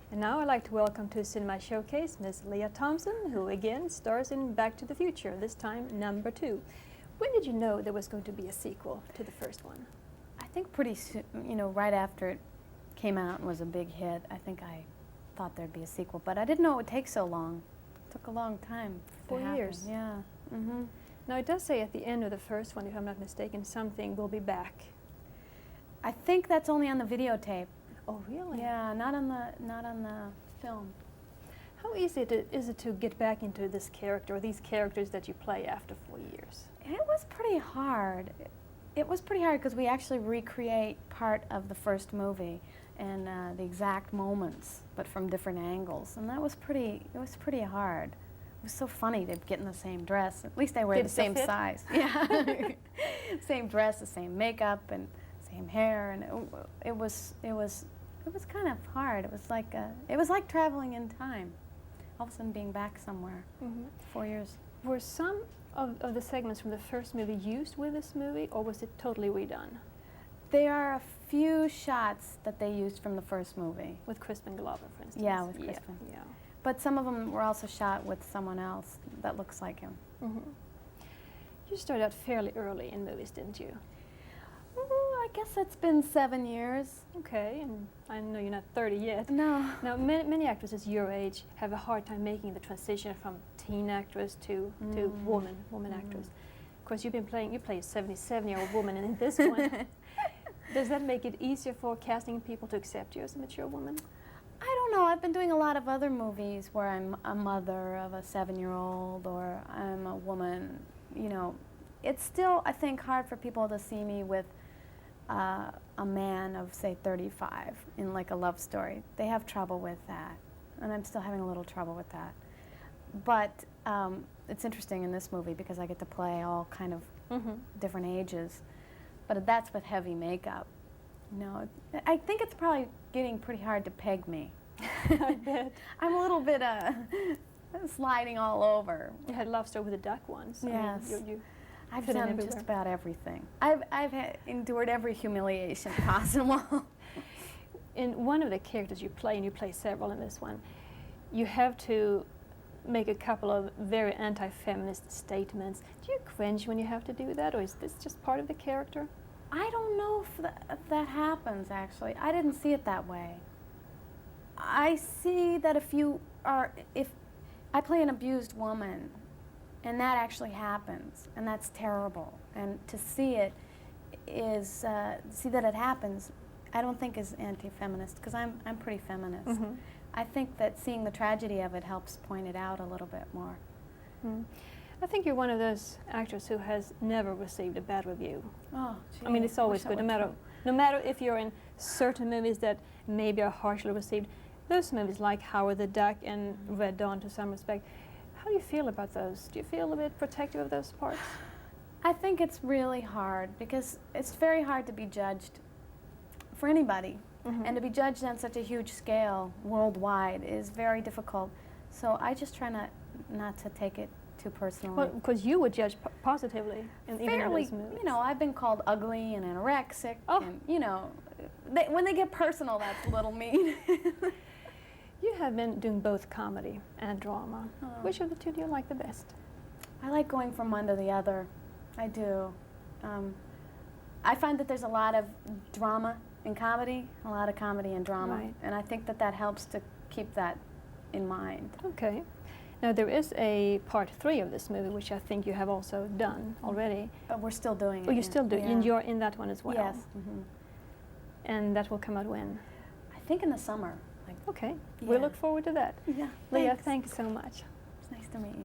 And now I'd like to welcome to Cinema Showcase Miss Lea Thompson, who again stars in Back to the Future, this time #2. When did you know there was going to be a sequel to the first one? I think pretty soon, right after it came out and was a big hit, I think I thought there'd be a sequel, but I didn't know it would take so long. It took a long time. 4 years. Yeah. Mm-hmm. Now it does say at the end of the first one, if I'm not mistaken, something will be back. I think that's only on the videotape. Oh, really? Yeah, not on the film. How easy is it to get back into this character, or these characters that you play after 4 years? It was pretty hard. It was pretty hard because we actually recreate part of the first movie and the exact moments, but from different angles, and that was pretty. It was pretty hard. It was so funny to get in the same dress. At least I wear the same size. Yeah, same dress, the same makeup, and same hair, and it was kind of hard. It was like traveling in time, all of a sudden being back somewhere. 4 years. Were some of the segments from the first movie used with this movie, or was it totally redone? There are a few shots that they used from the first movie. With Crispin Glover, for instance. Yeah, with Crispin. Yeah. But some of them were also shot with someone else that looks like him. You started out fairly early in movies, didn't you? I guess it's been 7 years. Okay, and I know you're not 30 yet. No. Now, many actresses your age have a hard time making the transition from teen actress to woman actress. Of course, you play a 77-year-old woman in this one. Does that make it easier for casting people to accept you as a mature woman? I don't know. I've been doing a lot of other movies where I'm a mother of a 7-year-old, or I'm a woman. It's still, I think, hard for people to see me with a man of, say, 35 in like a love story. They have trouble with that, and I'm still having a little trouble with that. But it's interesting in this movie because I get to play all kind of different ages, but that's with heavy makeup. I think it's probably getting pretty hard to peg me. I bet. I'm a little bit sliding all over. You had Love Story with a Duck once. Yes. I mean, I've done just about everything. I've endured every humiliation possible. In one of the characters you play, and you play several in this one, you have to make a couple of very anti-feminist statements. Do you cringe when you have to do that, or is this just part of the character? I don't know if that happens, actually. I didn't see it that way. I see that if I play an abused woman, and that actually happens, and that's terrible. And to see it see that it happens, I don't think is anti-feminist, because I'm pretty feminist. I think that seeing the tragedy of it helps point it out a little bit more. I think you're one of those actors who has never received a bad review. Oh, gee, I mean, it's always good, no matter if you're in certain movies that maybe are harshly received. Those movies like Howard the Duck and Red Dawn, to some respect, how do you feel about those? Do you feel a bit protective of those parts? I think it's really hard, because it's very hard to be judged for anybody. And to be judged on such a huge scale worldwide is very difficult. So I just try not to take it too personally. Well, because you would judge positively in even those movies. I've been called ugly and anorexic, and when they get personal, that's a little mean. You have been doing both comedy and drama. Which of the two do you like the best? I like going from one to the other. I do. I find that there's a lot of drama in comedy, a lot of comedy and drama, and I think that helps to keep that in mind. Okay. Now there is a part 3 of this movie, which I think you have also done already. But we're still doing it. Oh, you still do? Yeah. And you're in that one as well? Yes. And that will come out when? I think in the summer. Okay. We'll look forward to that. Yeah. Lea, thank you so much. It's nice to meet you.